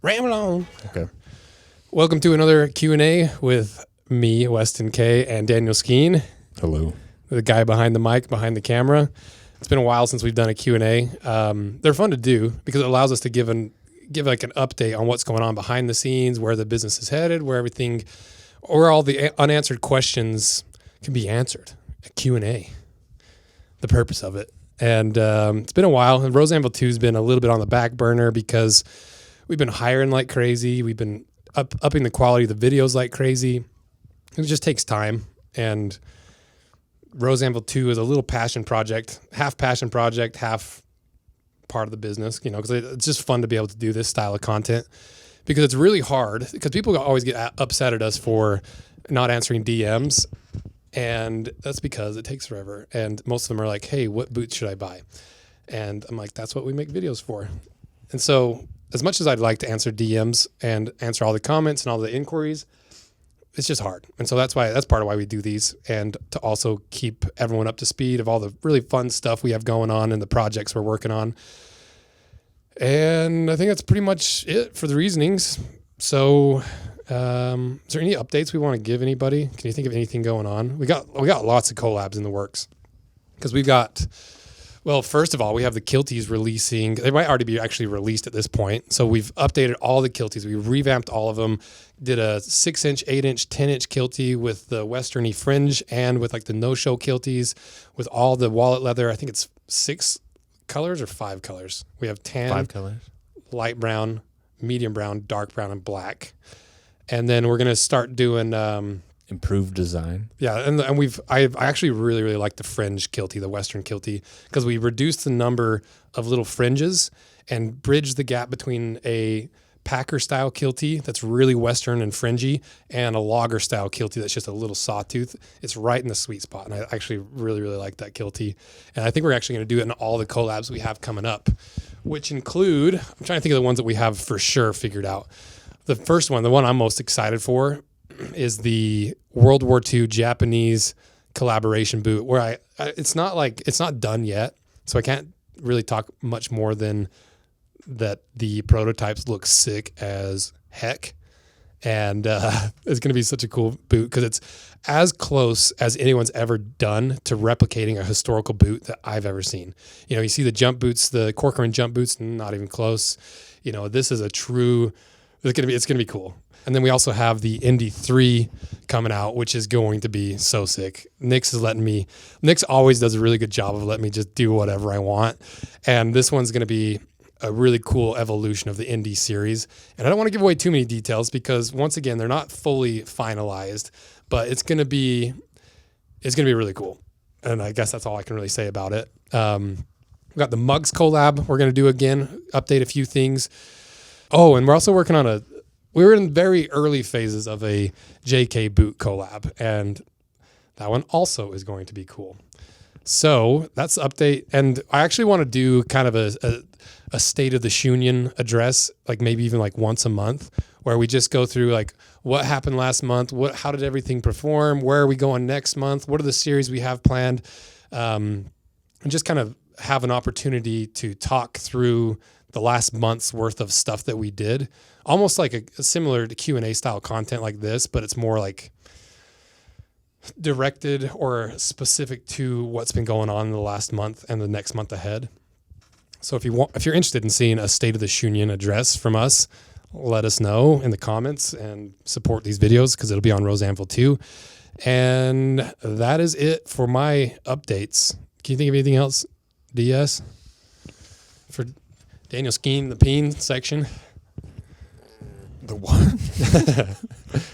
Ramble on. Okay. Welcome to another Q&A with me, Weston K, and Daniel Skeen. Hello. The guy behind the mic, behind the camera. It's been a while since we've done a Q&A. They're fun to do because it allows us to give like an update on what's going on behind the scenes, where the business is headed, where all the unanswered questions can be answered. A Q&A, the purpose of it. And it's been a while. And Anvil 2 has been a little bit on the back burner because we've been hiring like crazy. We've been upping the quality of the videos like crazy. It just takes time. And Anvil 2 is a little passion project, half passion project, half part of the business, because it's just fun to be able to do this style of content because it's really hard because people always get upset at us for not answering DMs. And that's because it takes forever. And most of them are like, hey, what boots should I buy? And I'm like, that's what we make videos for. And so as much as I'd like to answer DMs and answer all the comments and all the inquiries, it's just hard. And so that's part of why we do these, and to also keep everyone up to speed of all the really fun stuff we have going on and the projects we're working on. And I think that's pretty much it for the reasonings. So is there any updates we want to give anybody? Can you think of anything going on? We got lots of collabs in the works because we've got, well, first of all, we have the kilties releasing. They might already be actually released at this point. So we've updated all the kilties. We revamped all of them, did a 6-inch, 8-inch, 10-inch kiltie with the westerny fringe and with like the no-show kilties with all the wallet leather. I think it's 6 colors or 5 colors. We have tan, 5 colors, light brown, medium brown, dark brown, and black. And then we're going to start doing improved design. Yeah, and I actually really, really like the fringe kiltie, the Western kiltie, because we reduced the number of little fringes and bridged the gap between a Packer style kiltie that's really Western and fringy and a logger style kiltie that's just a little sawtooth. It's right in the sweet spot, and I actually really, really like that kiltie. And I think we're actually going to do it in all the collabs we have coming up, which include, I'm trying to think of the ones that we have for sure figured out. The first one, the one I'm most excited for, is the World War II Japanese collaboration boot, where it's not done yet, so I can't really talk much more than that. The prototypes look sick as heck, and it's going to be such a cool boot because it's as close as anyone's ever done to replicating a historical boot that I've ever seen. You see the jump boots, the Corcoran jump boots, not even close. This is a true. It's going to be cool. And then we also have the Indy 3 coming out, which is going to be so sick. Nick's always does a really good job of letting me just do whatever I want. And this one's going to be a really cool evolution of the Indy series. And I don't want to give away too many details because once again, they're not fully finalized, but it's going to be really cool. And I guess that's all I can really say about it. We've got the Mugs collab we're going to do again, update a few things. Oh, and we're also working on we were in very early phases of a JK boot collab, and that one also is going to be cool. So that's the update. And I actually want to do kind of a State of the Shunion address, like maybe even like once a month, where we just go through like what happened last month, how did everything perform, where are we going next month, what are the series we have planned, and just kind of have an opportunity to talk through the last month's worth of stuff that we did, almost like a similar to Q&A style content like this, but it's more like directed or specific to what's been going on in the last month and the next month ahead. So if you're interested in seeing a State of the Shunion address from us, let us know in the comments and support these videos because it'll be on Anvil 2. And that is it for my updates. Can you think of anything else, DS? For Daniel Skeen, the peen section. The what?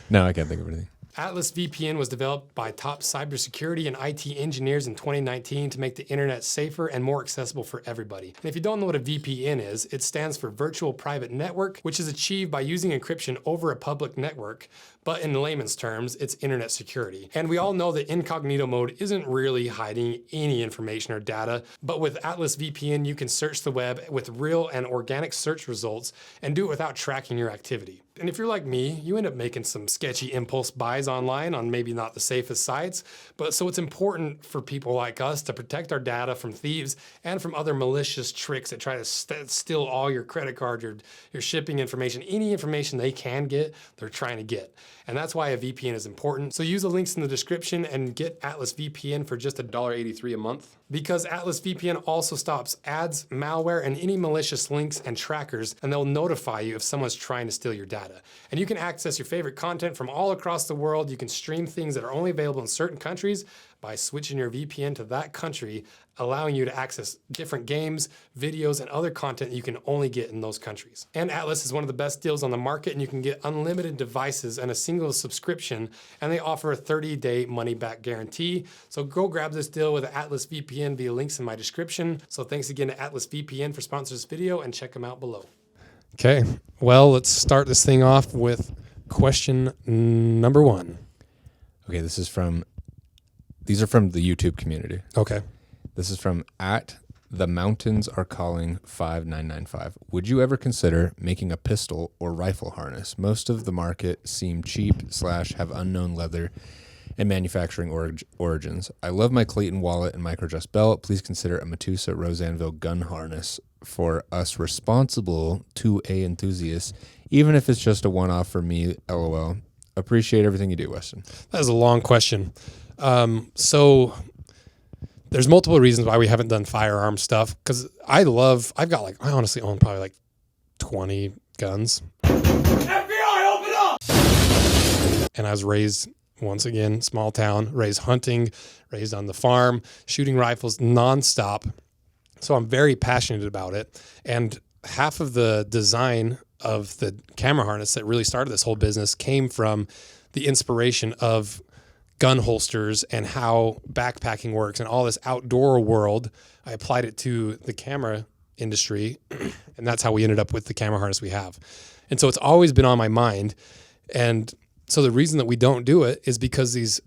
No, I can't think of anything. Atlas VPN was developed by top cybersecurity and IT engineers in 2019 to make the internet safer and more accessible for everybody. And if you don't know what a VPN is, it stands for Virtual Private Network, which is achieved by using encryption over a public network. But in layman's terms, it's internet security. And we all know that incognito mode isn't really hiding any information or data, but with Atlas VPN, you can search the web with real and organic search results and do it without tracking your activity. And if you're like me, you end up making some sketchy impulse buys online on maybe not the safest sites. But so it's important for people like us to protect our data from thieves and from other malicious tricks that try to steal all your credit card, your shipping information, any information they can get, they're trying to get. And that's why a VPN is important. So use the links in the description and get Atlas VPN for just $1.83 a month. Because Atlas VPN also stops ads, malware, and any malicious links and trackers, and they'll notify you if someone's trying to steal your data. And you can access your favorite content from all across the world. You can stream things that are only available in certain countries by switching your VPN to that country, allowing you to access different games, videos, and other content you can only get in those countries. And Atlas is one of the best deals on the market, and you can get unlimited devices and a single subscription, and they offer a 30-day money-back guarantee. So go grab this deal with Atlas VPN via links in my description. So thanks again to Atlas VPN for sponsoring this video, and check them out below. Okay, well, let's start this thing off with question number 1. Okay, these are from the YouTube community. Okay. This is from @themountainsarecalling5995. Would you ever consider making a pistol or rifle harness? Most of the market seem cheap / have unknown leather and manufacturing origins. I love my Clayton wallet and micro-adjust belt. Please consider a Metusa Rose Anvil gun harness for us responsible 2A enthusiasts, even if it's just a one-off for me, LOL. Appreciate everything you do, Weston. That is a long question. So there's multiple reasons why we haven't done firearm stuff, because I honestly own probably like 20 guns. FBI, open up! And I was raised, once again, small town, raised hunting, raised on the farm, shooting rifles nonstop. So I'm very passionate about it. And half of the design of the camera harness that really started this whole business came from the inspiration of gun holsters and how backpacking works and all this outdoor world. I applied it to the camera industry, and that's how we ended up with the camera harness we have. And so it's always been on my mind. And so the reason that we don't do it is because these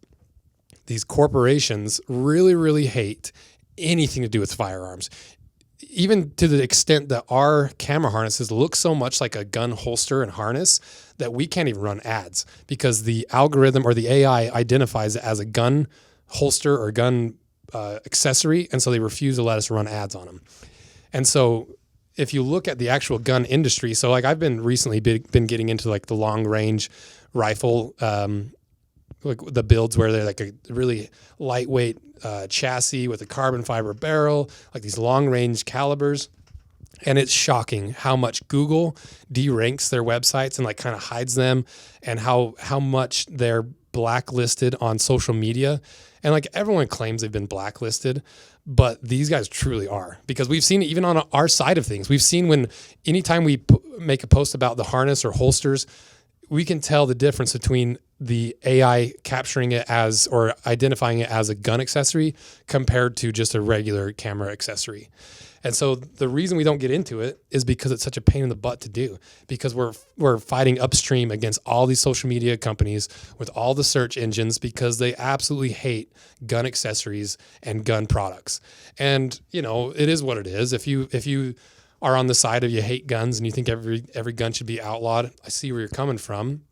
corporations really, really hate anything to do with firearms. Even to the extent that our camera harnesses look so much like a gun holster and harness that we can't even run ads because the algorithm or the AI identifies it as a gun holster or gun accessory, and so they refuse to let us run ads on them. And so if you look at the actual gun industry, so like I've been recently been getting into like the long range rifle, like the builds where they're like a really lightweight chassis with a carbon fiber barrel, like these long range calibers. And it's shocking how much Google deranks their websites and like kind of hides them, and how much they're blacklisted on social media. And like everyone claims they've been blacklisted, but these guys truly are, because we've seen it even on our side of things. We've seen when anytime we make a post about the harness or holsters, we can tell the difference between the AI capturing it as or identifying it as a gun accessory compared to just a regular camera accessory. And so the reason we don't get into it is because it's such a pain in the butt to do, because we're fighting upstream against all these social media companies with all the search engines, because they absolutely hate gun accessories and gun products. And, you know, it is what it is. If you are on the side of you hate guns and you think every gun should be outlawed, I see where you're coming from.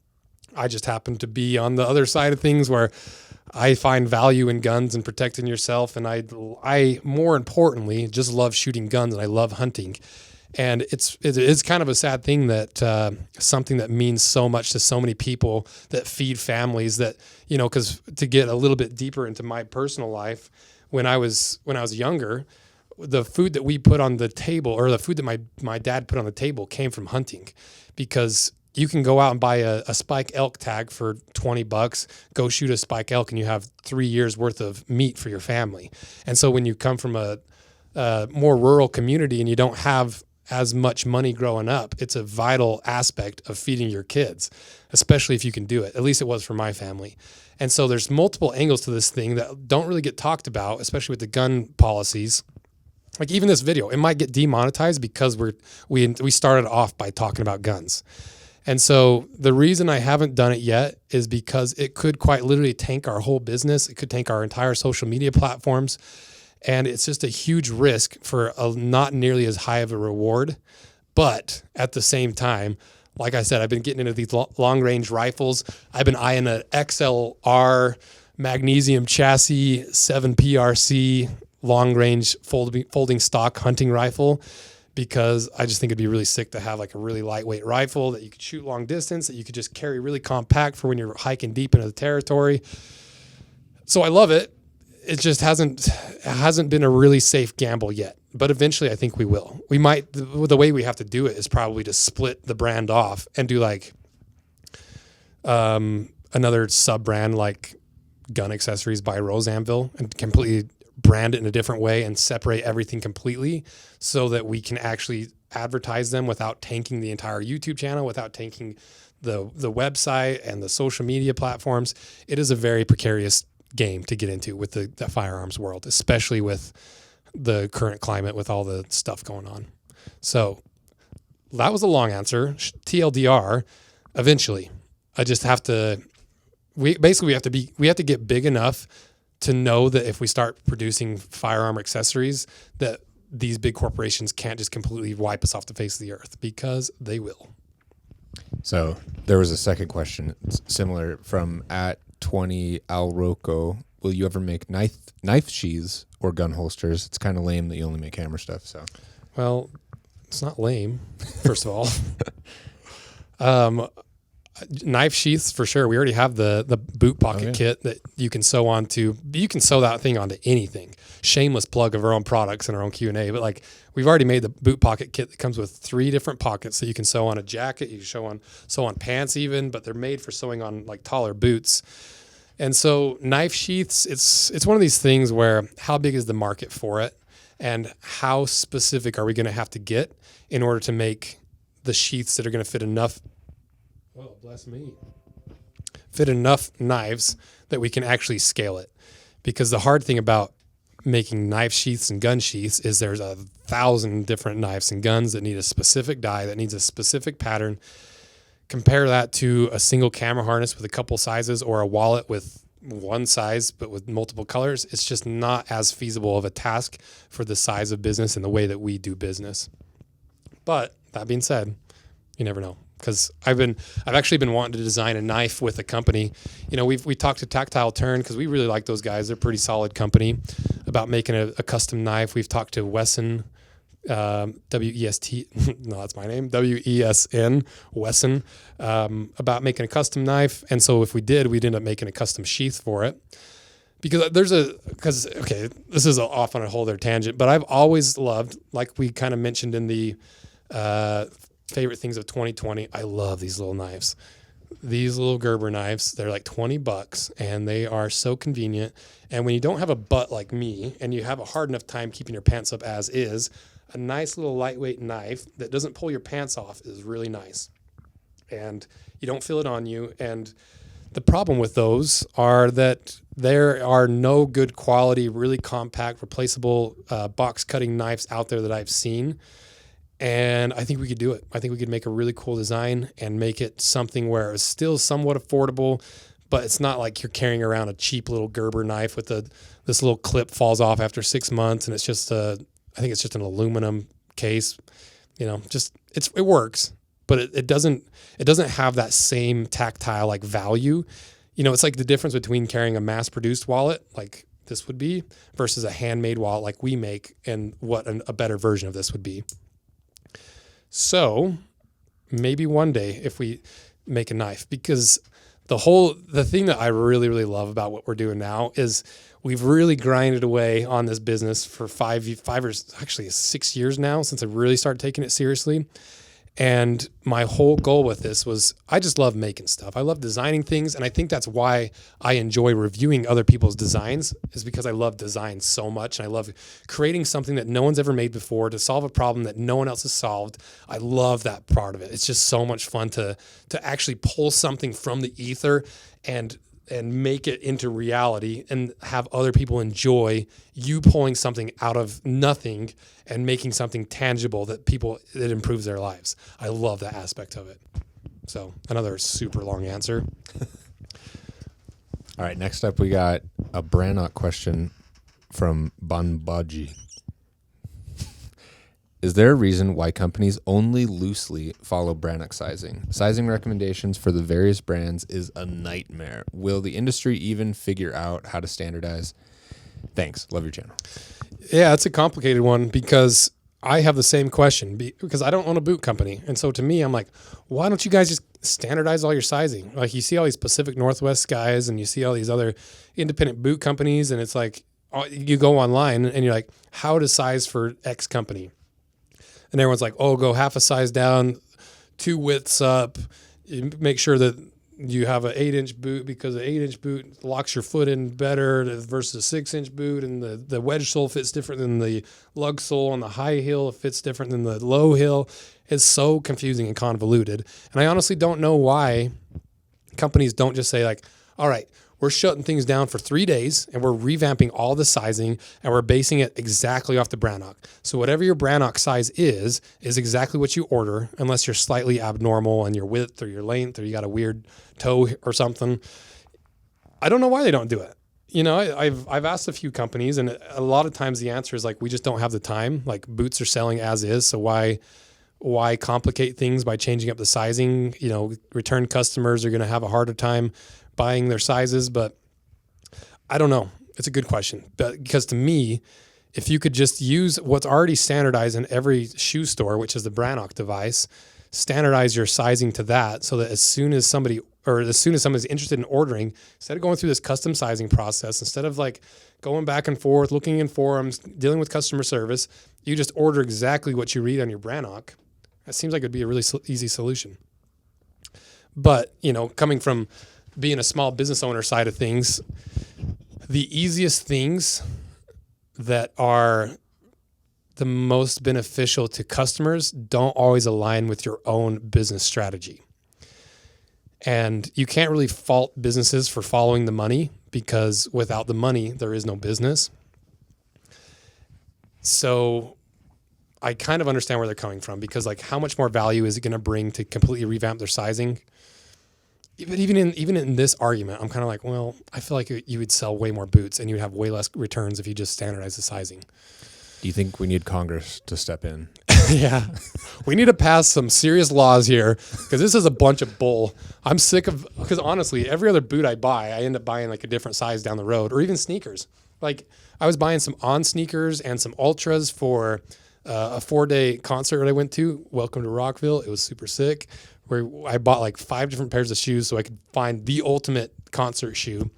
I just happen to be on the other side of things where I find value in guns and protecting yourself. And I more importantly, just love shooting guns, and I love hunting. And it's kind of a sad thing that something that means so much to so many people, that feed families, that, you know, because to get a little bit deeper into my personal life, when I was younger, the food that we put on the table, or the food that my dad put on the table, came from hunting, because you can go out and buy a spike elk tag for $20, go shoot a spike elk, and you have 3 years worth of meat for your family. And so when you come from a more rural community and you don't have as much money growing up, it's a vital aspect of feeding your kids, especially if you can do it. At least it was for my family. And so there's multiple angles to this thing that don't really get talked about, especially with the gun policies. Like even this video, it might get demonetized because we started off by talking about guns. And so the reason I haven't done it yet is because it could quite literally tank our whole business. It could tank our entire social media platforms. And it's just a huge risk for a not nearly as high of a reward. But at the same time, like I said, I've been getting into these long range rifles. I've been eyeing an XLR magnesium chassis 7PRC long range folding stock hunting rifle, because I just think it'd be really sick to have like a really lightweight rifle that you could shoot long distance, that you could just carry really compact for when you're hiking deep into the territory. So I love it. It just hasn't been a really safe gamble yet, but eventually I think we will. We might, the way we have to do it is probably to split the brand off and do like another sub brand like Gun Accessories by Rose Anvil, and completely brand it in a different way and separate everything completely so that we can actually advertise them without tanking the entire YouTube channel, without tanking the website and the social media platforms. It is a very precarious game to get into with the firearms world, especially with the current climate with all the stuff going on. So that was a long answer. TLDR, eventually. I just have to, we have to get big enough to know that if we start producing firearm accessories, that these big corporations can't just completely wipe us off the face of the earth, because they will. So there was a second question similar from @20 Al Rocco. Will you ever make knife sheaths or gun holsters? It's kind of lame that you only make hammer stuff. So, well, it's not lame, first of all. Knife sheaths for sure. We already have the boot pocket kit that you can sew onto. You can sew that thing onto anything. Shameless plug of our own products and our own Q&A, but like we've already made the boot pocket kit that comes with 3 different pockets that you can sew on a jacket. You can sew on pants even, but they're made for sewing on like taller boots. And so knife sheaths, it's one of these things where how big is the market for it, and how specific are we going to have to get in order to make the sheaths that are going to fit enough. Oh, bless me. Fit enough knives that we can actually scale it. Because the hard thing about making knife sheaths and gun sheaths is there's 1,000 different knives and guns that need a specific die, that needs a specific pattern. Compare that to a single camera harness with a couple sizes, or a wallet with one size but with multiple colors. It's just not as feasible of a task for the size of business and the way that we do business. But that being said, you never know. Because I've actually been wanting to design a knife with a company. You know, we talked to Tactile Turn because we really like those guys. They're a pretty solid company, about making a custom knife. We've talked to Wesson, W-E-S-T, no, that's my name, W-E-S-N, Wesson, about making a custom knife. And so if we did, we'd end up making a custom sheath for it. Because this is off on a whole other tangent, but I've always loved, like we kind of mentioned in the favorite things of 2020, I love these little knives. These little Gerber knives, they're like $20 and they are so convenient. And when you don't have a butt like me and you have a hard enough time keeping your pants up as is, a nice little lightweight knife that doesn't pull your pants off is really nice. And you don't feel it on you. And the problem with those are that there are no good quality, really compact, replaceable box cutting knives out there that I've seen. And I think we could do it. I think we could make a really cool design and make it something where it's still somewhat affordable, but it's not like you're carrying around a cheap little Gerber knife with this little clip falls off after 6 months, and it's just I think it's just an aluminum case. You know, just it works, but it doesn't have that same tactile like value. You know, it's like the difference between carrying a mass-produced wallet like this would be versus a handmade wallet like we make, and what a better version of this would be. So maybe one day if we make a knife, because the thing that I really, really love about what we're doing now is we've really grinded away on this business for 5 or actually 6 years now since I really started taking it seriously. And my whole goal with this was I just love making stuff. I love designing things. And I think that's why I enjoy reviewing other people's designs, is because I love design so much. And I love creating something that no one's ever made before to solve a problem that no one else has solved. I love that part of it. It's just so much fun to actually pull something from the ether and make it into reality and have other people enjoy you pulling something out of nothing and making something tangible that improves their lives. I love that aspect of it. So another super long answer. All right, next up we got a Brannock question from Banbaji. Is there a reason why companies only loosely follow Brannock sizing? Sizing recommendations for the various brands is a nightmare. Will the industry even figure out how to standardize? Thanks. Love your channel. Yeah, it's a complicated one because I have the same question because I don't own a boot company. And so to me, I'm like, why don't you guys just standardize all your sizing? Like you see all these Pacific Northwest guys and you see all these other independent boot companies, and it's like you go online and you're like, how to size for X company? And everyone's like, oh, go half a size down, 2 widths up, make sure that you have an 8-inch boot because an 8-inch boot locks your foot in better versus a 6-inch boot. And the wedge sole fits different than the lug sole, and the high heel fits different than the low heel. It's so confusing and convoluted. And I honestly don't know why companies don't just say like, all right, we're shutting things down for 3 days and we're revamping all the sizing and we're basing it exactly off the Brannock. So whatever your Brannock size is exactly what you order, unless you're slightly abnormal in your width or your length, or you got a weird toe or something. I don't know why they don't do it. You know, I've asked a few companies, and a lot of times the answer is like, we just don't have the time. Like boots are selling as is. So why complicate things by changing up the sizing? You know, return customers are going to have a harder time buying their sizes, but I don't know. It's a good question, but because to me, if you could just use what's already standardized in every shoe store, which is the Brannock device, standardize your sizing to that, so that as soon as somebody's interested in ordering, instead of going through this custom sizing process, instead of like going back and forth, looking in forums, dealing with customer service, you just order exactly what you read on your Brannock. That seems like it'd be a really easy solution. But, you know, coming from being a small business owner side of things, the easiest things that are the most beneficial to customers don't always align with your own business strategy. And you can't really fault businesses for following the money, because without the money, there is no business. So I kind of understand where they're coming from, because like, how much more value is it going to bring to completely revamp their sizing? But even in this argument, I'm kind of like, well, I feel like you would sell way more boots and you would have way less returns if you just standardize the sizing. Do you think we need Congress to step in? Yeah. We need to pass some serious laws here, because this is a bunch of bull. I'm sick of, because honestly, every other boot I buy, I end up buying like a different size down the road, or even sneakers. Like I was buying some On sneakers and some Ultras for a 4-day concert that I went to. Welcome to Rockville. It was super sick, where I bought like 5 different pairs of shoes so I could find the ultimate concert shoe.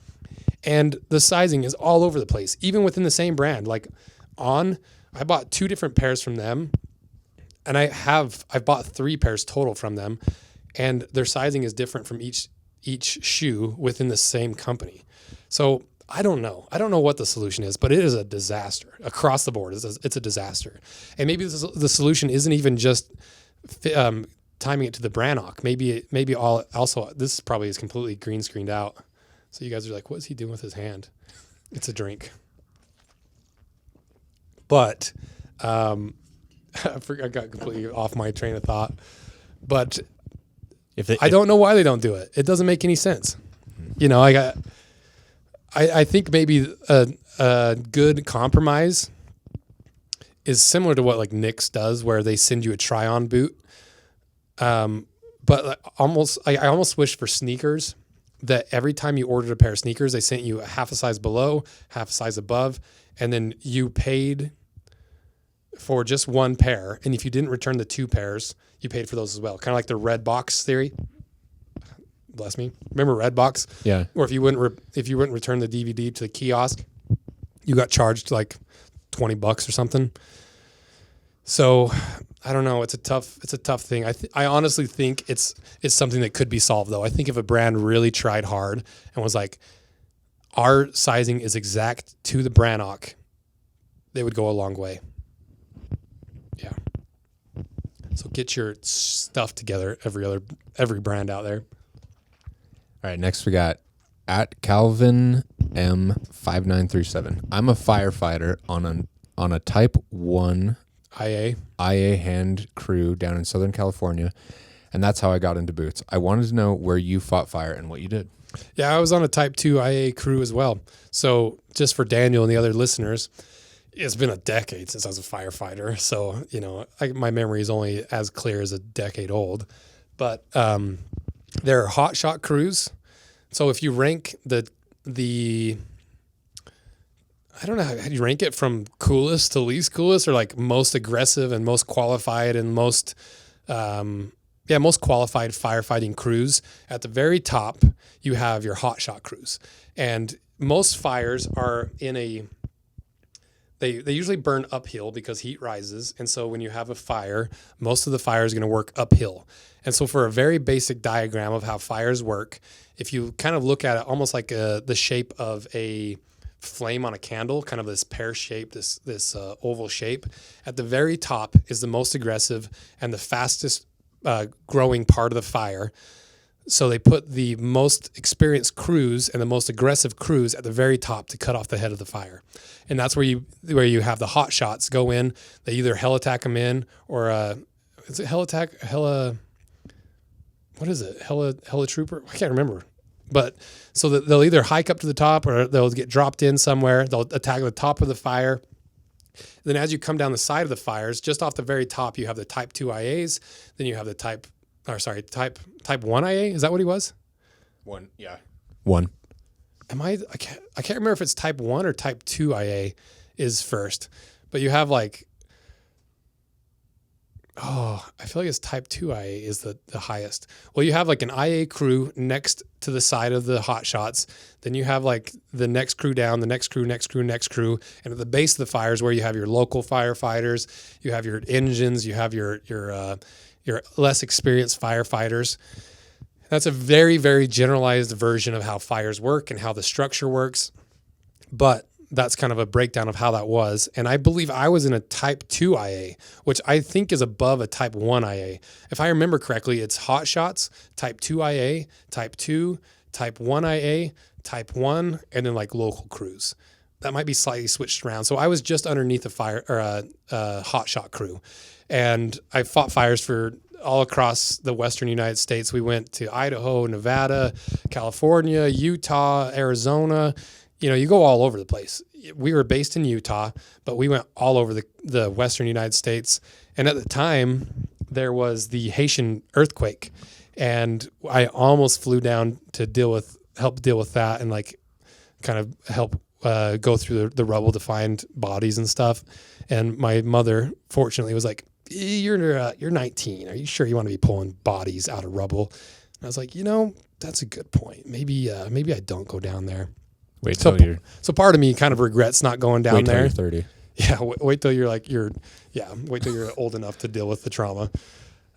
And the sizing is all over the place, even within the same brand. Like On, I bought 2 different pairs from them, and I've bought 3 pairs total from them, and their sizing is different from each shoe within the same company. So I don't know what the solution is, but it is a disaster across the board. It's a disaster. And maybe the solution isn't even just timing it to the Brannock. Maybe also this probably is completely green screened out. So you guys are like, what is he doing with his hand? It's a drink. But I got completely off my train of thought. But I don't know why they don't do it. It doesn't make any sense. You know, I think maybe a good compromise is similar to what like Nick's does, where they send you a try-on boot. But I almost wish for sneakers that every time you ordered a pair of sneakers, they sent you a half a size below, half a size above, and then you paid for just one pair. And if you didn't return the 2 pairs, you paid for those as well. Kind of like the red box theory. Bless me. Remember Redbox? Yeah. Or if you wouldn't return the DVD to the kiosk, you got charged like $20 or something. So I don't know. It's a tough thing. I honestly think it's something that could be solved though. I think if a brand really tried hard and was like, our sizing is exact to the Brannock, they would go a long way. Yeah. So get your stuff together, every brand out there. All right, next we got at Calvin M5937. I'm a firefighter on a Type 1 IA hand crew down in Southern California, and that's how I got into boots. I wanted to know where you fought fire and what you did. Yeah, I was on a Type 2 IA crew as well. So just for Daniel and the other listeners, It's been a decade since I was a firefighter. So, my memory is only as clear as a decade old. But there are hot shot crews. So if you rank the I don't know how you rank it from coolest to least coolest, or like most aggressive and most qualified and most qualified firefighting crews. At the very top, you have your hot shot crews. And most fires are they usually burn uphill because heat rises. And so when you have a fire, most of the fire is going to work uphill. And so for a very basic diagram of how fires work, if you kind of look at it almost like the shape of a flame on a candle, kind of this pear shape, this oval shape, at the very top is the most aggressive and the fastest growing part of the fire. So they put the most experienced crews and the most aggressive crews at the very top to cut off the head of the fire. And that's where you have the hot shots go in. They either hell attack them in, or is it hell attack? What is it? Hella trooper? I can't remember. But so that they'll either hike up to the top or they'll get dropped in somewhere. They'll attack the top of the fire. Then as you come down the side of the fires, just off the very top, you have the type 2 IAs. Then you have the type 1 IA. Is that what he was? 1, yeah. 1. I can't remember if it's type 1 or type 2 IA is first. But you have I feel like it's type 2 IA is the highest. Well, you have like an IA crew next to the side of the hot shots. Then you have like the next crew down, the next crew. And at the base of the fire is where you have your local firefighters, you have your engines, you have your less experienced firefighters. That's a very, very generalized version of how fires work and how the structure works. But that's kind of a breakdown of how that was. And I believe I was in a type 2 IA, which I think is above a type 1 IA. If I remember correctly, it's hot shots, type 2 IA, type 2, type 1 IA, type 1, and then like local crews. That might be slightly switched around. So I was just underneath a hot shot crew. And I fought fires for all across the western United States. We went to Idaho, Nevada, California, Utah, Arizona. You go all over the place. We were based in Utah, but we went all over the western United States. And at the time, there was the Haitian earthquake. And I almost flew down to help deal with that and like kind of help go through the rubble to find bodies and stuff. And my mother, fortunately, was like, you're 19. Are you sure you want to be pulling bodies out of rubble? And I was like, that's a good point. Maybe I don't go down there. So part of me kind of regrets not going down there. Wait till you're 30. Yeah, wait till wait till you're old enough to deal with the trauma.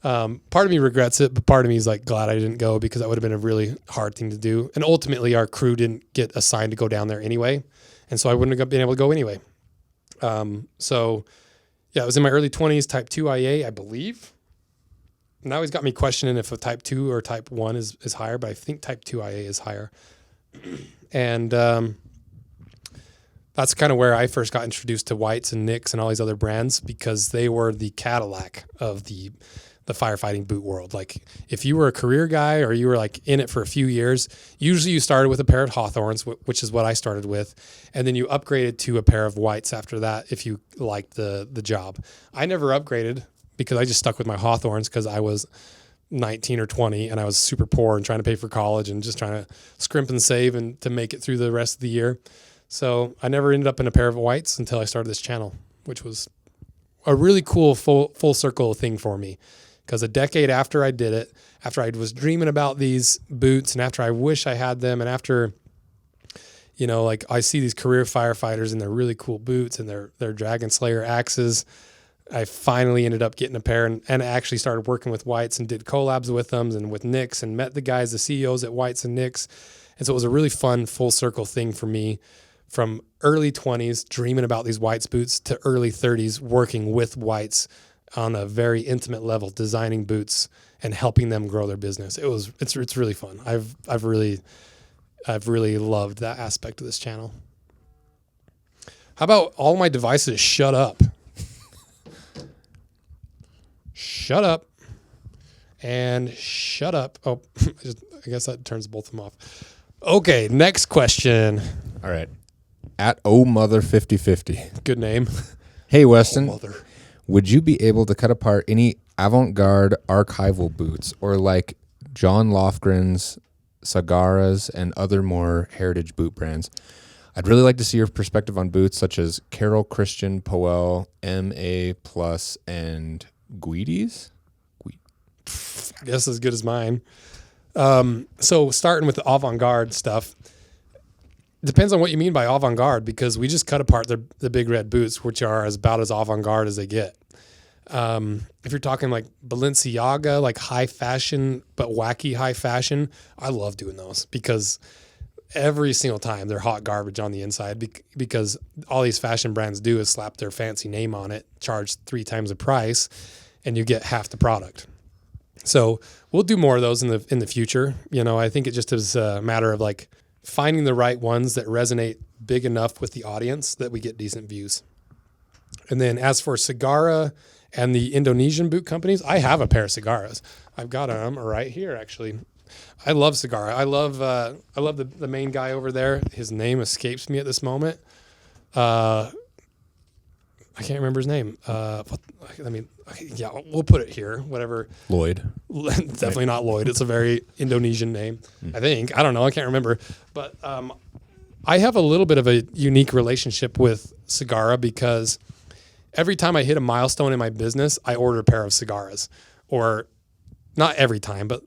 Part of me regrets it, but part of me is like glad I didn't go, because that would have been a really hard thing to do. And ultimately, our crew didn't get assigned to go down there anyway, and so I wouldn't have been able to go anyway. It was in my early 20s, type 2 IA, I believe. Now he's got me questioning if a type 2 or type 1 is higher, but I think type 2 IA is higher. And that's kind of where I first got introduced to Whites and Nicks and all these other brands, because they were the Cadillac of the firefighting boot world. Like if you were a career guy or you were like in it for a few years, usually you started with a pair of Hawthorns, which is what I started with. And then you upgraded to a pair of Whites after that if you liked the job. I never upgraded because I just stuck with my Hawthorns because I was 19 or 20 and I was super poor and trying to pay for college and just trying to scrimp and save and to make it through the rest of the year. So I never ended up in a pair of Whites until I started this channel, which was a really cool full circle thing for me. Because a decade after I did it, after I was dreaming about these boots and after I wish I had them, and after, like I see these career firefighters and their really cool boots and their Dragon Slayer axes, I finally ended up getting a pair and actually started working with Whites and did collabs with them and with Nicks and met the guys, the CEOs at Whites and Nicks. And so it was a really fun full circle thing for me, from early 20s dreaming about these Whites boots to early 30s working with Whites on a very intimate level, designing boots and helping them grow their business. It's really fun. I've really loved that aspect of this channel. How about all my devices shut up? Shut up and shut up. Oh, I guess that turns both of them off. Okay, next question. All right. At OhMother5050. Good name. Hey, Weston. Mother. Would you be able to cut apart any Avant Garde archival boots or like John Lofgrens, Sagaras, and other more heritage boot brands? I'd really like to see your perspective on boots such as Carol Christian, Poel, MA Plus, and Guides. I guess as good as mine. So starting with the Avant Garde stuff, depends on what you mean by Avant Garde, because we just cut apart the big red boots, which are about as Avant Garde as they get. If you're talking like Balenciaga, like high fashion, but wacky high fashion, I love doing those because every single time they're hot garbage on the inside because all these fashion brands do is slap their fancy name on it, charge 3 times the price, and you get half the product. So we'll do more of those in the future. You know, I think it just is a matter of like finding the right ones that resonate big enough with the audience that we get decent views. And then as for Sagara and the Indonesian boot companies, I have a pair of Sagaras. I've got them right here, actually. I love Sagara. I love the main guy over there. His name escapes me at this moment. I can't remember his name. We'll put it here. Whatever. Lloyd. Definitely not Lloyd. It's a very Indonesian name. I think. I don't know. I can't remember. But I have a little bit of a unique relationship with Sagara because every time I hit a milestone in my business, I order a pair of Sagaras. Or not every time, but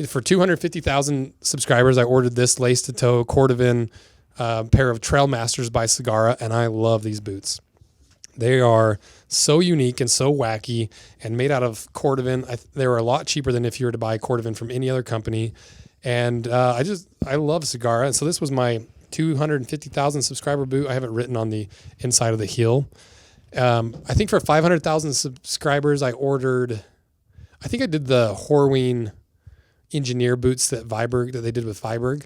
for 250,000 subscribers, I ordered this lace-to-toe Cordovan pair of Trailmasters by Sagara, and I love these boots. They are so unique and so wacky and made out of Cordovan. They were a lot cheaper than if you were to buy Cordovan from any other company. And I love Sagara. And so this was my 250,000 subscriber boot. I have it written on the inside of the heel. I think for 500,000 subscribers, I did the Horween engineer boots that they did with Viberg.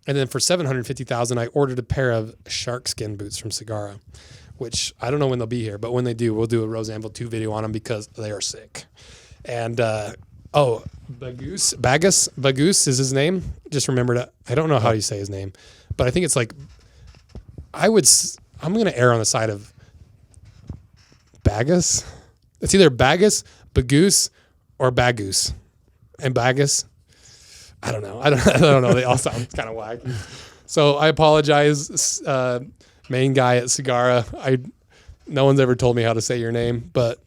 And then for 750,000, I ordered a pair of shark skin boots from Sagara, which I don't know when they'll be here, but when they do, we'll do a Rose Anvil 2 video on them because they are sick. And, Bagus is his name. Just remembered it. I don't know how you say his name, but I think it's like, I'm going to err on the side of Bagus. It's either Bagus, Bagus, or Bagus. And Bagus, I don't know. I don't know. They all sound kind of wacky. So I apologize, main guy at Sagara. No one's ever told me how to say your name, but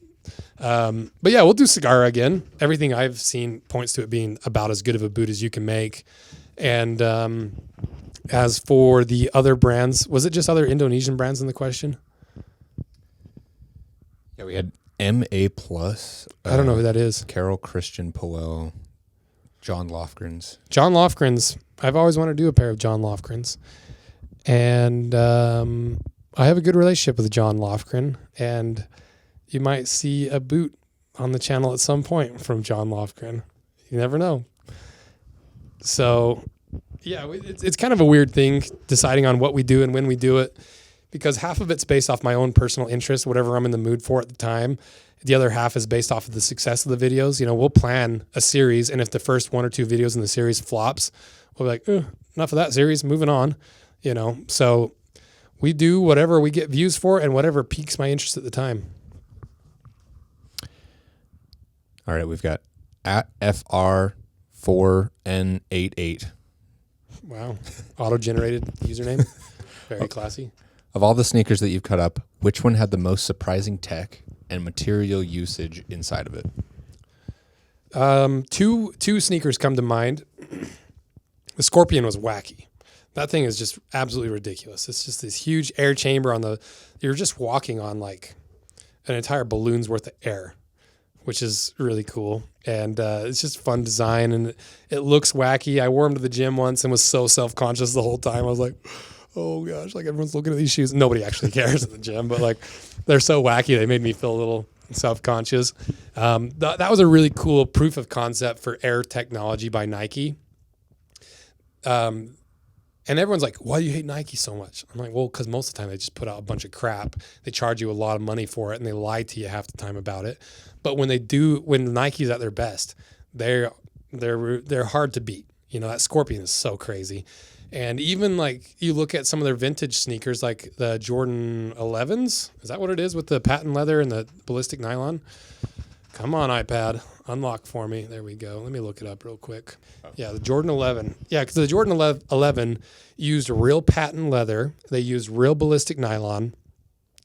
yeah, we'll do Sagara again. Everything I've seen points to it being about as good of a boot as you can make. And as for the other brands, was it just other Indonesian brands in the question? Yeah, we had MA Plus. I don't know who that is. Carol Christian, Poel, John Lofgrens. John Lofgrens. I've always wanted to do a pair of John Lofgrens. And I have a good relationship with John Lofgren, and you might see a boot on the channel at some point from John Lofgren. You never know. So, yeah, it's kind of a weird thing deciding on what we do and when we do it, because half of it's based off my own personal interest, whatever I'm in the mood for at the time. The other half is based off of the success of the videos. You know, we'll plan a series, and if the first 1 or 2 videos in the series flops, we'll be like, enough of that series, moving on. You know, so we do whatever we get views for and whatever piques my interest at the time. All right, we've got at FR4N88. Wow. Auto-generated username. Very classy. Of all the sneakers that you've cut up, which one had the most surprising tech and material usage inside of it? Two sneakers come to mind. The Scorpion was wacky. That thing is just absolutely ridiculous. It's just this huge air chamber you're just walking on like an entire balloon's worth of air, which is really cool. And it's just fun design, and it looks wacky. I wore them to the gym once and was so self-conscious the whole time. I was like, oh gosh, like everyone's looking at these shoes. Nobody actually cares at the gym, but like they're so wacky. They made me feel a little self-conscious. That was a really cool proof of concept for air technology by Nike. And everyone's like, why do you hate Nike so much? I'm like, well, because most of the time they just put out a bunch of crap. They charge you a lot of money for it, and they lie to you half the time about it. But when Nike's at their best, they're hard to beat. That Scorpion is so crazy. And even like you look at some of their vintage sneakers, like the Jordan 11s. Is that what it is with the patent leather and the ballistic nylon? Come on, iPad. Unlock for me. There we go. Let me look it up real quick. Yeah, the Jordan 11. Yeah, because the Jordan 11 used real patent leather. They used real ballistic nylon.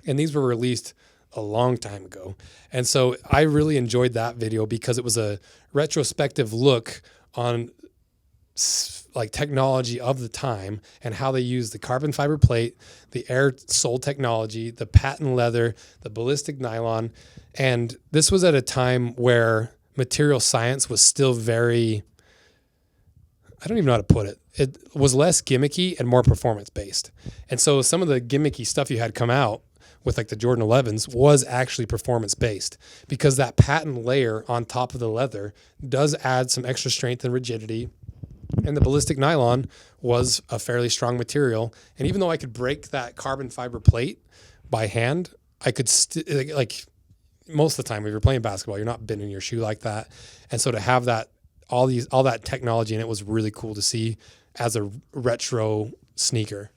And these were released a long time ago. And so I really enjoyed that video because it was a retrospective look on like technology of the time and how they used the carbon fiber plate, the air sole technology, the patent leather, the ballistic nylon. And this was at a time where material science was still very, I don't even know how to put it. It was less gimmicky and more performance based. And so some of the gimmicky stuff you had come out with like the Jordan 11s was actually performance based because that patent layer on top of the leather does add some extra strength and rigidity. And the ballistic nylon was a fairly strong material. And even though I could break that carbon fiber plate by hand, I could like most of the time, if you're playing basketball, you're not bending your shoe like that. And so to have that, all that technology in it was really cool to see as a retro sneaker.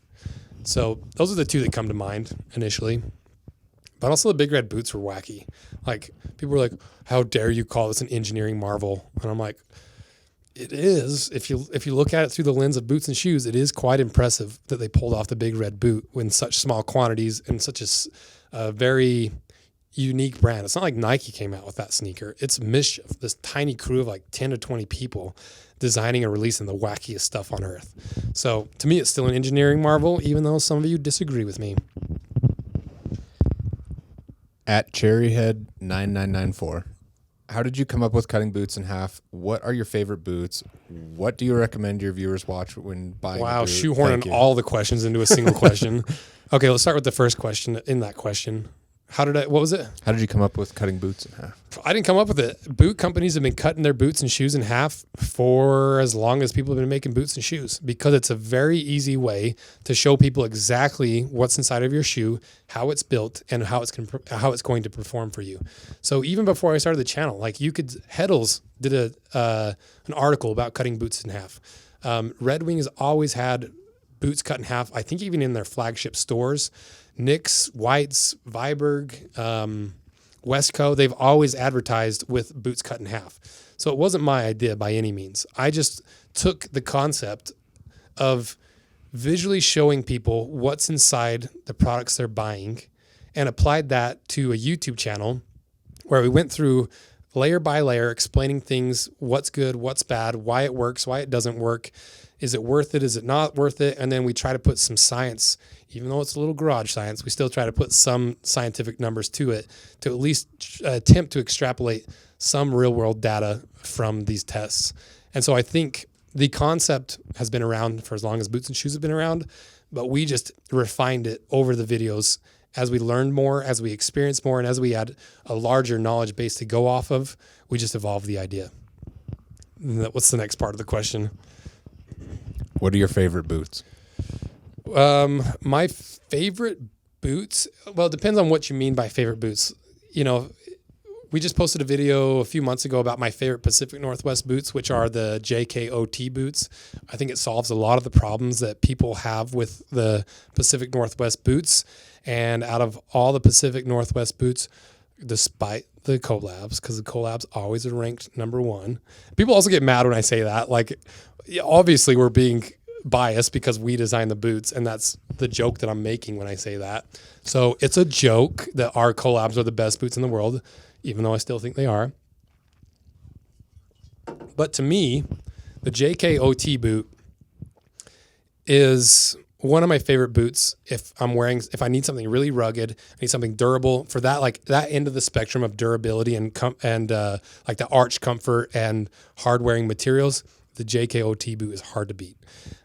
So those are the two that come to mind initially. But also the big red boots were wacky. Like people were like, how dare you call this an engineering marvel? And I'm like, it is. If you look at it through the lens of boots and shoes, it is quite impressive that they pulled off the big red boot in such small quantities and such a very unique brand. It's not like Nike came out with that sneaker. It's Mischief, this tiny crew of like 10 to 20 people designing and releasing the wackiest stuff on earth. So to me, it's still an engineering marvel, even though some of you disagree with me. At Cherryhead9994, how did you come up with cutting boots in half? What are your favorite boots? What do you recommend your viewers watch when buying a boot? Shoehorning all the questions into a single question. Okay, let's start with the first question in that question. What was it? How did you come up with cutting boots in half? I didn't come up with it. Boot companies have been cutting their boots and shoes in half for as long as people have been making boots and shoes because it's a very easy way to show people exactly what's inside of your shoe, how it's built, and how it's going to perform for you. So even before I started the channel, like Heddles did an article about cutting boots in half. Red Wing has always had boots cut in half. I think even in their flagship stores. Nick's, White's, Viberg, Westco, they've always advertised with boots cut in half. So it wasn't my idea by any means. I just took the concept of visually showing people what's inside the products they're buying and applied that to a YouTube channel where we went through layer by layer, explaining things, what's good, what's bad, why it works, why it doesn't work. Is it worth it? Is it not worth it? And then we try to put some science, even though it's a little garage science, we still try to put some scientific numbers to it to at least attempt to extrapolate some real world data from these tests. And so I think the concept has been around for as long as boots and shoes have been around, but we just refined it over the videos as we learned more, as we experienced more, and as we had a larger knowledge base to go off of, we just evolved the idea. What's the next part of the question? What are your favorite boots? My favorite boots, well, it depends on what you mean by favorite boots. We just posted a video a few months ago about my favorite Pacific Northwest boots, which are the JKOT boots. I think it solves a lot of the problems that people have with the Pacific Northwest boots. And out of all the Pacific Northwest boots, despite the Collabs, because the Collabs always are ranked number one. People also get mad when I say that. Like, obviously we're being biased because we design the boots, and that's the joke that I'm making when I say that. So it's a joke that our Collabs are the best boots in the world, even though I still think they are. But to me, the JKOT boot is one of my favorite boots if I need something really rugged, I need something durable for that, like that end of the spectrum of durability and like the arch comfort and hard wearing materials. The JKOT boot is hard to beat.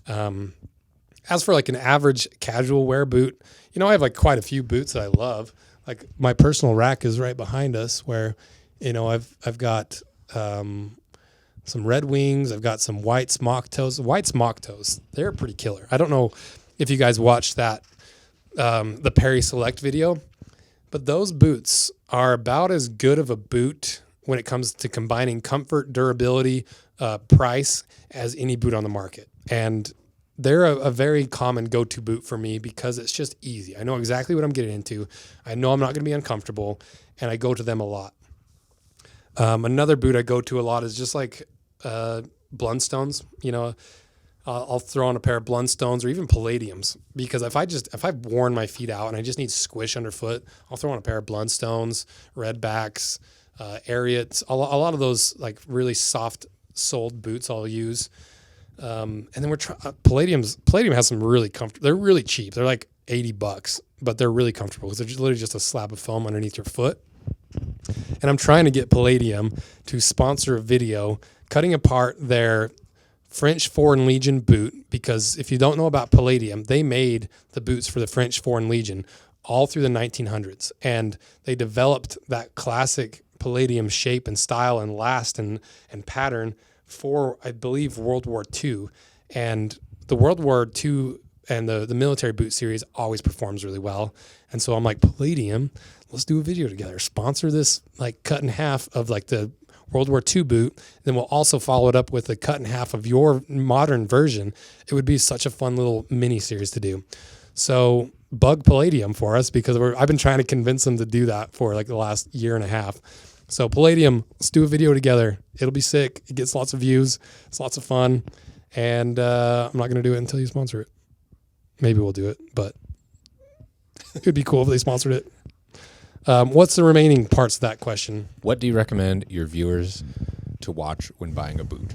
As for like an average casual wear boot, I have like quite a few boots that I love. Like my personal rack is right behind us where, I've got some Red Wings. I've got some white smock toes. White smock toes, they're pretty killer. I don't know if you guys watched that, the Perry Select video, but those boots are about as good of a boot when it comes to combining comfort, durability, price as any boot on the market. And they're a very common go-to boot for me because it's just easy. I know exactly what I'm getting into. I know I'm not going to be uncomfortable, and I go to them a lot. Another boot I go to a lot is just like Blundstones. You know, I'll throw on a pair of Blundstones or even Palladiums, because if I've worn my feet out and I just need squish underfoot, I'll throw on a pair of Blundstones, Redbacks, Ariats, a lot of those like really soft soled boots I'll use. And then Palladium has some really comfortable. They're really cheap. They're like $80, but they're really comfortable because they're literally just a slab of foam underneath your foot. And I'm trying to get Palladium to sponsor a video cutting apart their French Foreign Legion boot, because if you don't know about Palladium, they made the boots for the French Foreign Legion all through the 1900s, and they developed that classic Palladium shape and style and last and pattern for, I believe, World War II. And the World War II and the military boot series always performs really well. And so I'm like, Palladium, let's do a video together. Sponsor this like cut in half of like the World War II boot. Then we'll also follow it up with a cut in half of your modern version. It would be such a fun little mini series to do. So bug Palladium for us, because I've been trying to convince them to do that for like the last year and a half. So Palladium, let's do a video together. It'll be sick. It gets lots of views. It's lots of fun. And I'm not going to do it until you sponsor it. Maybe we'll do it, but it would be cool if they sponsored it. What's the remaining parts of that question? What do you recommend your viewers to watch when buying a boot?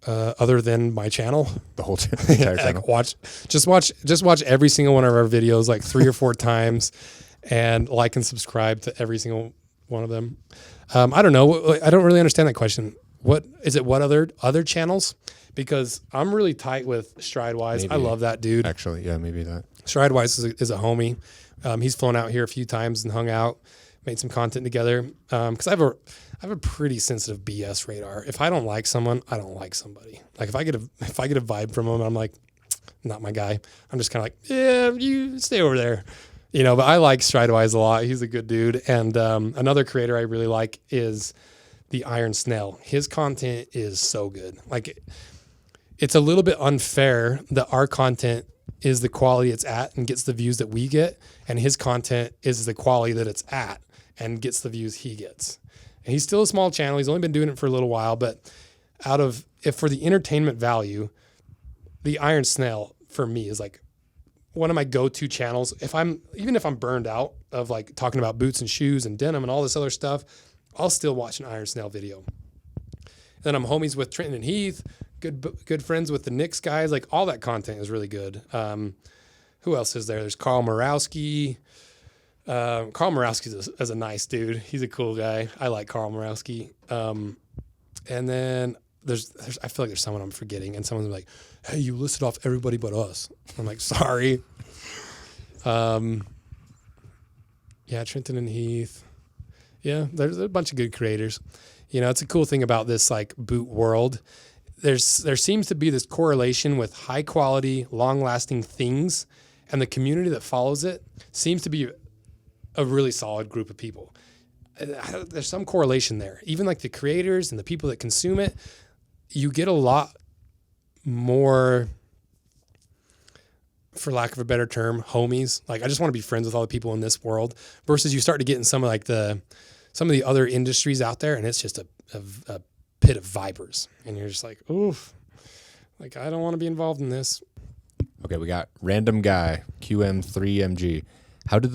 Other than my channel, The whole entire channel. Just watch every single one of our videos like 3 or 4 times, and like and subscribe to every single one of them. I don't know. I don't really understand that question. What is it? What other channels? Because I'm really tight with Stridewise. Maybe. I love that dude. Actually, yeah, maybe that. Stridewise is a homie. He's flown out here a few times and hung out, made some content together. Because I have a pretty sensitive BS radar. If I don't like someone, I don't like somebody. Like if I get a vibe from them, I'm like, not my guy. I'm just kind of like, yeah, you stay over there, you know. But I like Stridewise a lot. He's a good dude. And another creator I really like is the Iron Snail. His content is so good. Like it's a little bit unfair that our content is the quality it's at and gets the views that we get, and his content is the quality that it's at and gets the views he gets. And he's still a small channel. He's only been doing it for a little while, but if for the entertainment value, the Iron Snail for me is like one of my go-to channels. Even if I'm burned out of like talking about boots and shoes and denim and all this other stuff, I'll still watch an Iron Snail video. Then I'm homies with Trenton and Heath, good friends with the Knicks guys. Like all that content is really good. Who else is there? There's Carl Morawski. Carl Morawski is a nice dude. He's a cool guy. I like Carl Morawski. And then there's I feel like there's someone I'm forgetting, and someone's like, hey, you listed off everybody but us. I'm like, sorry. Yeah, Trenton and Heath. Yeah, there's a bunch of good creators. You know, it's a cool thing about this like boot world. There seems to be this correlation with high quality, long lasting things, and the community that follows it seems to be a really solid group of people. There's some correlation there. Even like the creators and the people that consume it, you get a lot more, for lack of a better term, homies. Like I just want to be friends with all the people in this world, versus you start to get in some of the other industries out there, and it's just a pit of vipers, and you're just like, oof, like I don't want to be involved in this. Okay, we got random guy QM3MG. How did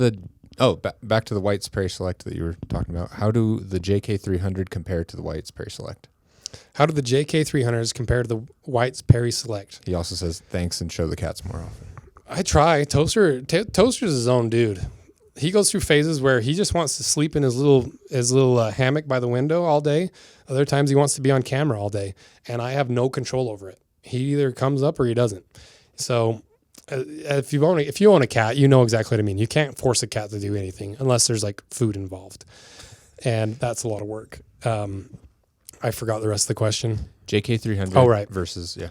back to the Whites Perry Select that you were talking about. How do the JK300 compare to the Whites Perry Select? How do the JK300s compare to the Whites Perry Select? He also says thanks and show the cats more often. I try. Toaster's his own dude. He goes through phases where he just wants to sleep in his little hammock by the window all day. Other times he wants to be on camera all day, and I have no control over it. He either comes up or he doesn't. So if you own a cat, you know exactly what I mean. You can't force a cat to do anything unless there's like food involved, and that's a lot of work. I forgot the rest of the question. JK300. Oh, right. Versus, yeah.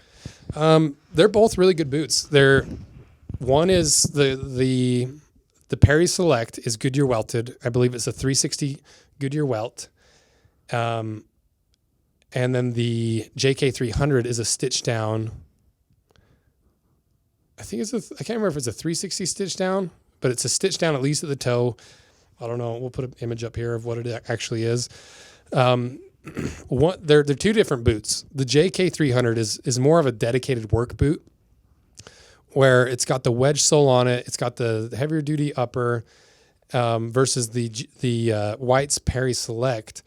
They're both really good boots. One is the Perry Select is Goodyear welted. I believe it's a 360 Goodyear welt. And then the JK300 is a stitch down. I think I can't remember if it's a 360 stitch down, but it's a stitch down at least at the toe. I don't know. We'll put an image up here of what it actually is. They're two different boots. The JK300 is more of a dedicated work boot, where it's got the wedge sole on it. It's got the heavier duty upper, versus the White's Perry Select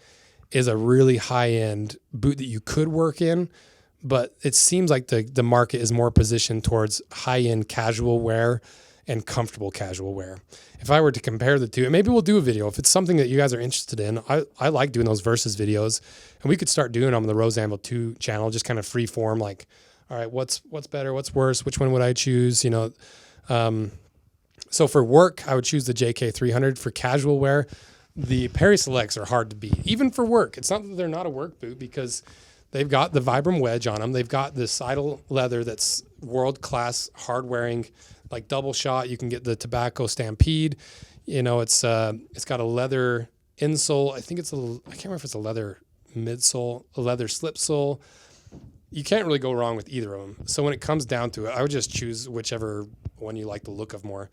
is a really high end boot that you could work in, but it seems like the market is more positioned towards high end casual wear and comfortable casual wear. If I were to compare the two, and maybe we'll do a video if it's something that you guys are interested in. I like doing those versus videos, and we could start doing them on the Rose Anvil 2 channel, just kind of free form, like, all right, what's better, what's worse, which one would I choose? So for work, I would choose the JK300. For casual wear, the Perry Selects are hard to beat, even for work. It's not that they're not a work boot, because they've got the Vibram wedge on them. They've got the Seidel leather that's world-class, hard-wearing, like double shot. You can get the Tobacco Stampede. It's got a leather insole. I think I can't remember if it's a leather midsole, a leather slip sole. You can't really go wrong with either of them. So when it comes down to it, I would just choose whichever one you like the look of more.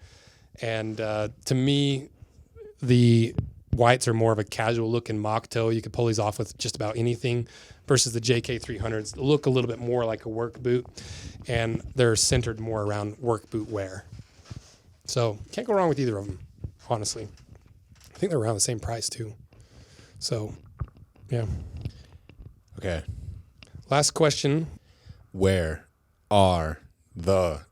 And to me, the Whites are more of a casual looking mock toe. You could pull these off with just about anything, versus the JK300s look a little bit more like a work boot, and they're centered more around work boot wear. So can't go wrong with either of them, honestly. I think they're around the same price too. So, yeah. Okay. Last question. Where are the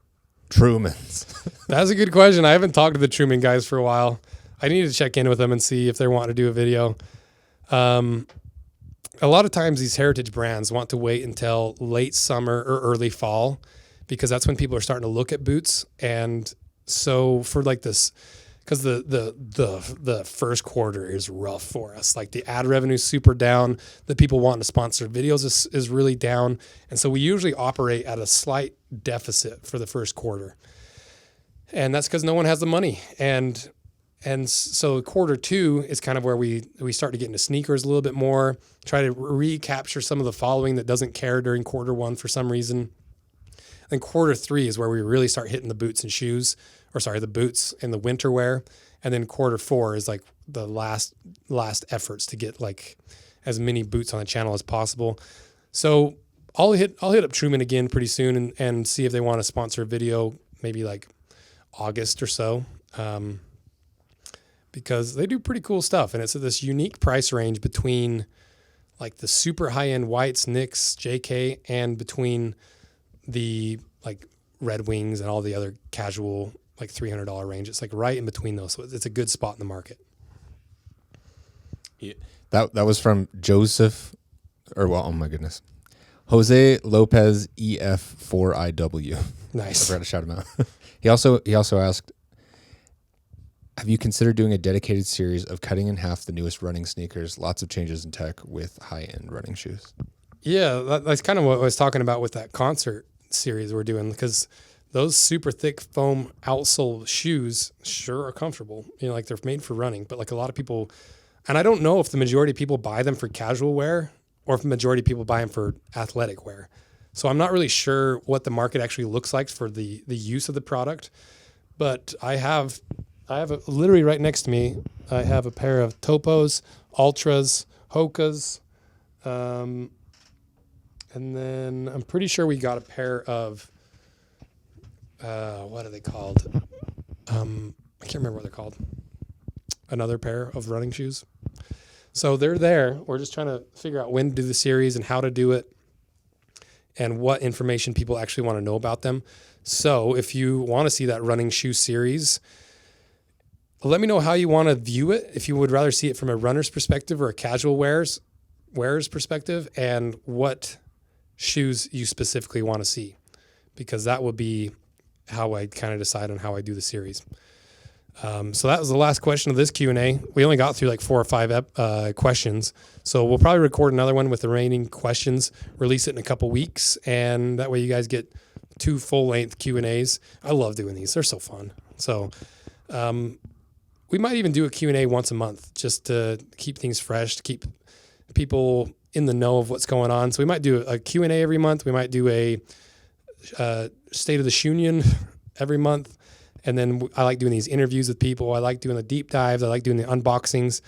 Trumans? That's a good question. I haven't talked to the Truman guys for a while. I need to check in with them and see if they want to do a video. A lot of times these heritage brands want to wait until late summer or early fall, because that's when people are starting to look at boots. And so for like this, because the first quarter is rough for us. Like the ad revenue is super down. The people wanting to sponsor videos is really down. And so we usually operate at a slight deficit for the first quarter. And that's because no one has the money. And so quarter two is kind of where we start to get into sneakers a little bit more, try to recapture some of the following that doesn't care during quarter one for some reason. And quarter three is where we really start hitting the boots and shoes, the boots and the winter wear. And then quarter four is like the last efforts to get like as many boots on the channel as possible. So I'll hit up Truman again pretty soon and see if they want to sponsor a video, maybe like August or so. Because they do pretty cool stuff, and it's at this unique price range between like the super high-end Whites, Nicks, JK, and between the like Red Wings and all the other casual like $300 range. It's like right in between those, so it's a good spot in the market. Yeah. That was from Joseph, oh my goodness, Jose Lopez EF4IW. Nice. I forgot to shout him out. He also asked, have you considered doing a dedicated series of cutting in half the newest running sneakers? Lots of changes in tech with high-end running shoes. Yeah, that's kind of what I was talking about with that concert series we're doing, because those super thick foam outsole shoes sure are comfortable. Like they're made for running, but like a lot of people, and I don't know if the majority of people buy them for casual wear or if the majority of people buy them for athletic wear. So I'm not really sure what the market actually looks like for the use of the product, but I have literally right next to me, I have a pair of Topos, Ultras, Hokas, and then I'm pretty sure we got a pair of, what are they called? I can't remember what they're called. Another pair of running shoes. So they're there. We're just trying to figure out when to do the series and how to do it and what information people actually want to know about them. So if you want to see that running shoe series, let me know how you want to view it. If you would rather see it from a runner's perspective or a casual wearer's perspective, and what shoes you specifically want to see, because that will be how I kind of decide on how I do the series. So that was the last question of this Q&A. We only got through like 4 or 5 questions. So we'll probably record another one with the remaining questions, release it in a couple weeks, and that way you guys get 2 full-length Q&As. I love doing these. They're so fun. So we might even do a Q&A once a month just to keep things fresh, to keep people in the know of what's going on. So we might do a Q&A every month. We might do a State of the Shunion every month. And then I like doing these interviews with people. I like doing the deep dives. I like doing the unboxings.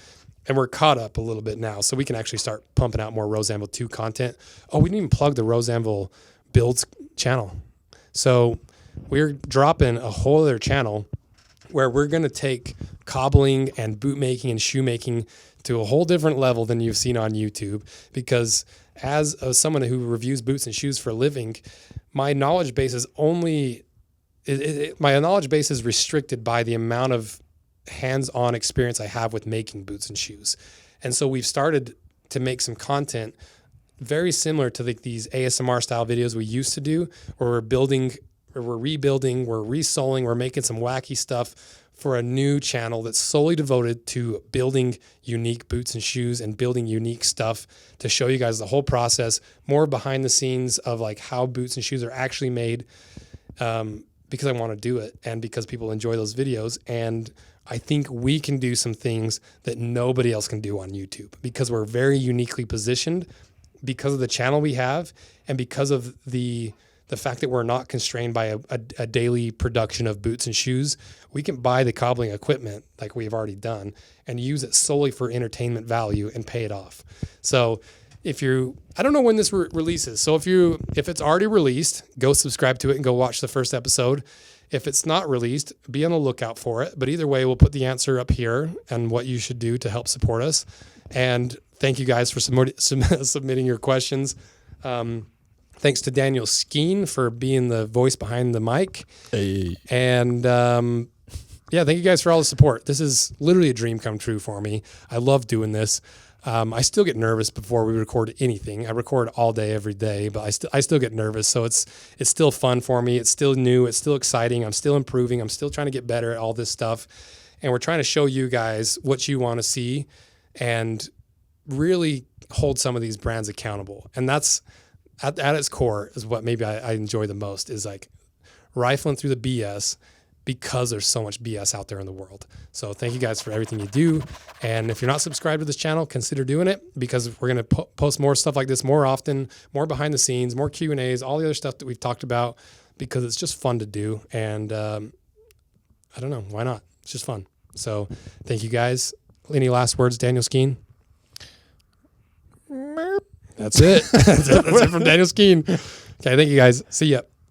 And we're caught up a little bit now, so we can actually start pumping out more Rose Anvil 2 content. Oh, we didn't even plug the Rose Anvil Builds channel. So we're dropping a whole other channel where we're going to take cobbling and boot making and shoe making to a whole different level than you've seen on YouTube. Because as someone who reviews boots and shoes for a living, my knowledge base is my knowledge base is restricted by the amount of hands-on experience I have with making boots and shoes. And so we've started to make some content very similar to these ASMR style videos we used to do, where we're building, or we're rebuilding, we're resoling, we're making some wacky stuff for a new channel that's solely devoted to building unique boots and shoes and building unique stuff to show you guys the whole process, more behind the scenes of like how boots and shoes are actually made, because I want to do it and because people enjoy those videos. And I think we can do some things that nobody else can do on YouTube because we're very uniquely positioned because of the channel we have and because of the fact that we're not constrained by a daily production of boots and shoes. We can buy the cobbling equipment like we've already done and use it solely for entertainment value and pay it off. So I don't know when this releases. So if it's already released, go subscribe to it and go watch the first episode. If it's not released, be on the lookout for it. But either way, we'll put the answer up here and what you should do to help support us. And thank you guys for submitting your questions. Thanks to Daniel Skeen for being the voice behind the mic. Hey. And thank you guys for all the support. This is literally a dream come true for me. I love doing this. I still get nervous before we record anything. I record all day, every day, but I still get nervous. So it's still fun for me. It's still new. It's still exciting. I'm still improving. I'm still trying to get better at all this stuff. And we're trying to show you guys what you want to see and really hold some of these brands accountable. And that's at its core is what maybe I enjoy the most, is like rifling through the BS, because there's so much BS out there in the world. So thank you guys for everything you do. And if you're not subscribed to this channel, consider doing it, because we're going to post more stuff like this more often, more behind the scenes, more Q&As, all the other stuff that we've talked about, because it's just fun to do. And I don't know, why not? It's just fun. So thank you guys. Any last words, Daniel Skeen? That's it. That's it from Daniel Skeen. Okay, thank you guys. See ya.